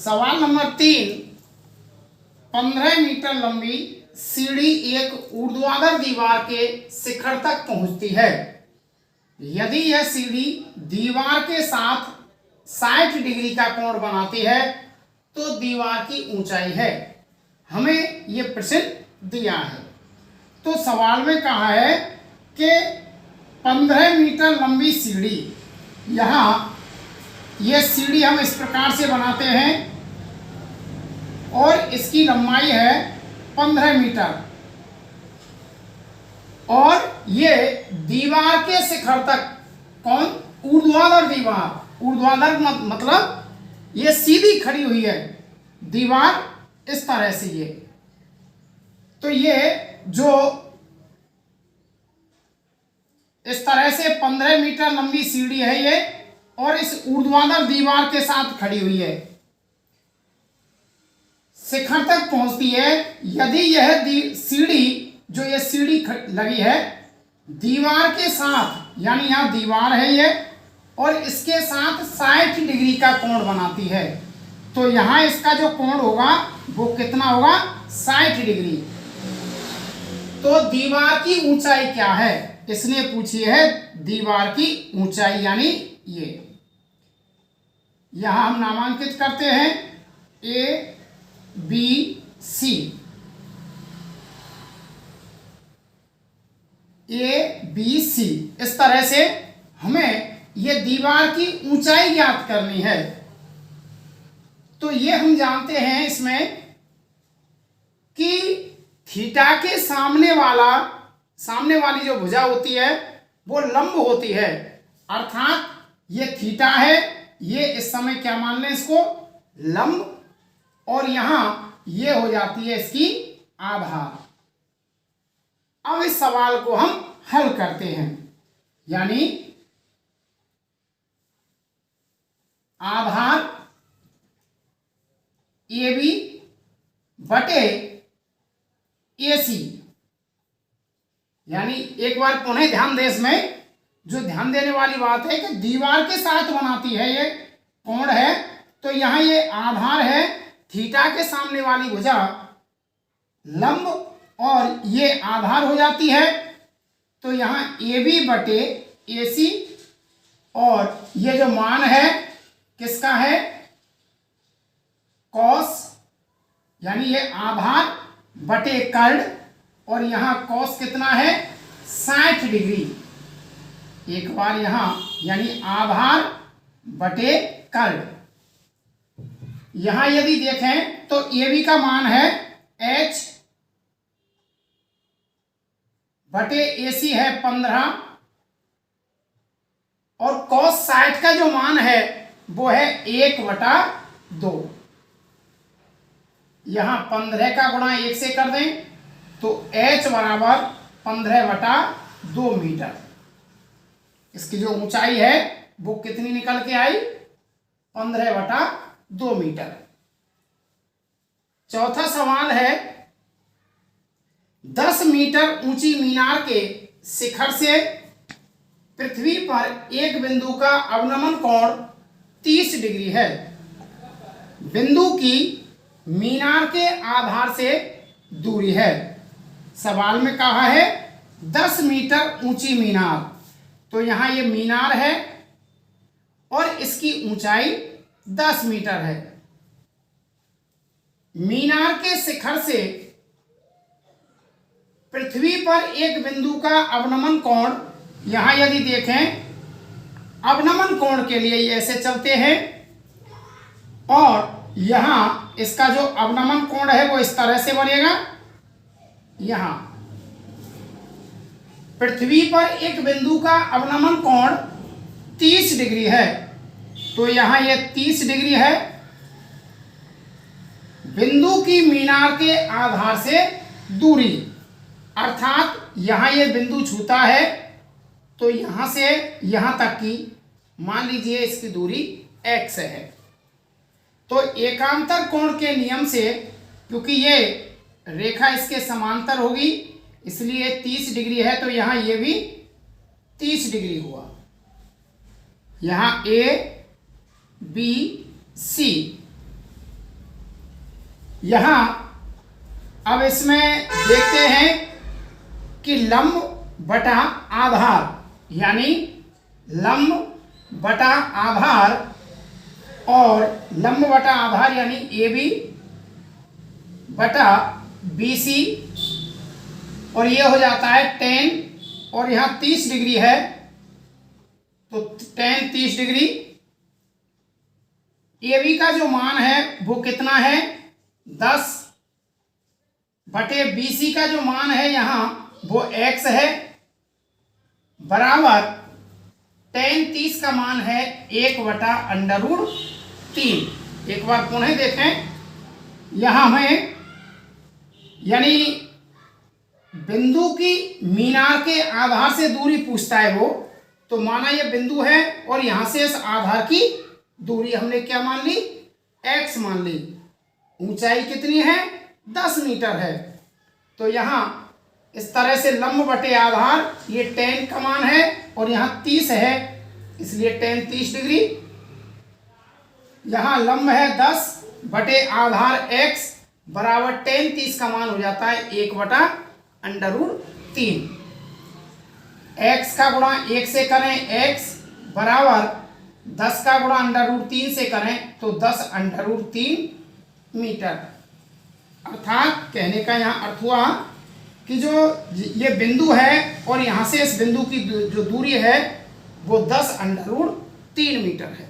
सवाल number 3, 15 metre लंबी सीढ़ी एक ऊर्ध्वाधर दीवार के शिखर तक पहुंचती है। यदि यह सीढ़ी दीवार के साथ 60 डिग्री का कोण बनाती है तो दीवार की ऊंचाई है। हमें यह प्रश्न दिया है। तो सवाल में कहा है कि 15 मीटर लंबी सीढ़ी, यहाँ यह सीढ़ी हम इस प्रकार से बनाते हैं और इसकी लंबाई है 15 मीटर और ये दीवार के शिखर तक, कौन, ऊर्ध्वाधर दीवार, ऊर्ध्वाधर मतलब ये सीधी खड़ी हुई है दीवार इस तरह से। ये तो ये जो इस तरह से 15 मीटर लंबी सीढ़ी है ये, और इस ऊर्ध्वाधर दीवार के साथ खड़ी हुई है, शिखर तक पहुंचती है। यदि यह सीढ़ी, जो ये सीढ़ी लगी है दीवार के साथ, यानी यहां दीवार है ये और इसके साथ 60 डिग्री का कोण बनाती है, तो यहां इसका जो कोण होगा वो कितना होगा, 60 डिग्री। तो दीवार की ऊंचाई क्या है, इसने पूछी है दीवार की ऊंचाई, यानी ये यहां हम नामांकित करते हैं A B C, A B C. इस तरह से हमें यह दीवार की ऊंचाई ज्ञात करनी है। तो ये हम जानते हैं इसमें कि थीटा के सामने वाली जो भुजा होती है वो लंब होती है, अर्थात ये थीटा है, ये इस समय क्या मान लें इसको, लंब, और यहां ये हो जाती है इसकी आधार। अब इस सवाल को हम हल करते हैं, यानी आधार ए बी बटे ए सी, यानी एक बार पुनः ध्यान दे, इसमें जो ध्यान देने वाली बात है कि दीवार के साथ बनाती है ये कोण है, तो यहां ये आधार है, थीटा के सामने वाली भुजा लंब और ये आधार हो जाती है। तो यहां ए बी बटे ए सी, और ये जो मान है किसका है, कॉस, यानी ये आधार बटे कर्ण, और यहां कॉस कितना है, 60 डिग्री। एक बार यहां, यानी आधार बटे कर्ण। यहां यदि देखें तो ए बी का मान है h बटे ए सी है 15, और cos 60 का जो मान है वो है 1/2। यहां 15 का गुणा 1 से कर दें तो h बराबर 15/2 मीटर। इसकी जो ऊंचाई है वो कितनी निकल के आई, 15/2 मीटर। चौथा सवाल है, 10 मीटर ऊंची मीनार के शिखर से पृथ्वी पर एक बिंदु का अवनमन कोण 30 डिग्री है। बिंदु की मीनार के आधार से दूरी है। सवाल में कहा है 10 मीटर ऊंची मीनार, तो यहां ये मीनार है और इसकी ऊंचाई 10 मीटर है। मीनार के शिखर से पृथ्वी पर एक बिंदु का अवनमन कोण, यहां यदि देखें अवनमन कोण के लिए ये ऐसे चलते हैं, और यहां इसका जो अवनमन कोण है वो इस तरह से बनेगा। यहां पृथ्वी पर एक बिंदु का अवनमन कोण 30 डिग्री है, तो यहां ये 30 डिग्री है। बिंदु की मीनार के आधार से दूरी, अर्थात यहां ये बिंदु छूता है, तो यहां से यहां तक की मान लीजिए इसकी दूरी x है। तो एकांतर कोण के नियम से, क्योंकि ये रेखा इसके समांतर होगी, इसलिए 30 डिग्री है, तो यहां ये भी 30 डिग्री हुआ। यहां ए बी सी यहाँ अब इसमें देखते हैं कि लंब बटा आधार, यानी लंब बटा आधार और लंब बटा आधार यानी AB बटा BC, और ये हो जाता है tan, और यहाँ 30 डिग्री है तो tan 30 डिग्री। AB का जो मान है वो कितना है 10 बटे BC का जो मान है यहाँ वो x है, बराबर tan 30 का मान है 1/√3। एक बार पुनः देखें, यहाँ हमें यानी बिंदु की मीनार के आधार से दूरी पूछता है वो, तो माना ये बिंदु है और यहां से इस आधार की दूरी हमने क्या मान ली, x मान ली। ऊंचाई कितनी है 10 मीटर है। तो यहाँ इस तरह से लंब बटे आधार, ये tan का मान है और यहाँ 30 है, इसलिए tan 30 डिग्री। यहाँ लंब है 10 बटे आधार x, बराबर tan 30 का मान हो जाता है 1/√3। x का गुणा 1 से करें x, बराबर 10 का गुणा √3 से करें तो 10√3 मीटर। अर्थात कहने का यहाँ अर्थ हुआ कि जो ये बिंदु है और यहाँ से इस बिंदु की जो दूरी है वो 10√3 मीटर है।